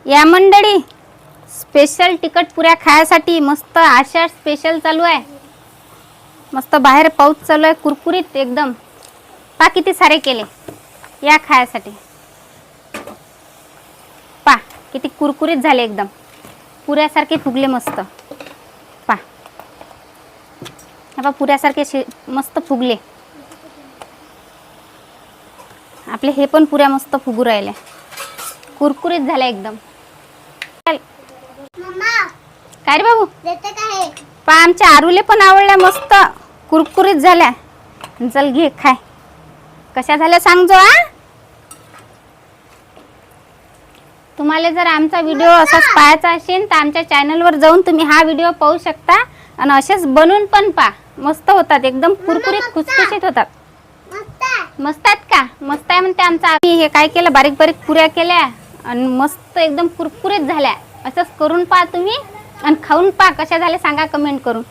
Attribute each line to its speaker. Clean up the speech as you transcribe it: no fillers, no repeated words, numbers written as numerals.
Speaker 1: या मंडळी, स्पेशल तिखट पुऱ्या खायसाठी मस्त आषाढ स्पेशल चालू आहे. मस्त बाहेर पाऊस चालू आहे, कुरकुरीत एकदम. पा किती सारे केले या खायसाठी. पा किती कुरकुरीत झाले, एकदम पुऱ्यासारखे फुगले मस्त. पा हे पा पुऱ्यासारखे मस्त फुगले. आपले हे पण पुऱ्या मस्त फुगू राहिले, कुरकुरीत झाले एकदम. काय रे बाबू, पा आमच्या आरूले पण आवडल्या, मस्त कुरकुरीत झाल्या. चल घे खाय, कशा झाल्या सांग जो. तुम्हाला जर आमचा व्हिडिओ असाच पाहायचा असेल तर आमच्या चॅनलवर जाऊन तुम्ही हा व्हिडिओ पाहू शकता. आणि असेच बनवून पण पा, मस्त होतात, एकदम कुरकुरीत खुसखुशीत होतात. मस्त आहेत का? मस्त आहे म्हणते आमचा. हे काय केलं, बारीक बारीक पुऱ्या केल्या आणि मस्त एकदम कुरकुरीत झाल्या. असंच करून पहा तुम्ही आणि खाऊन पहा, कशा झाल्या सांगा कमेंट करून.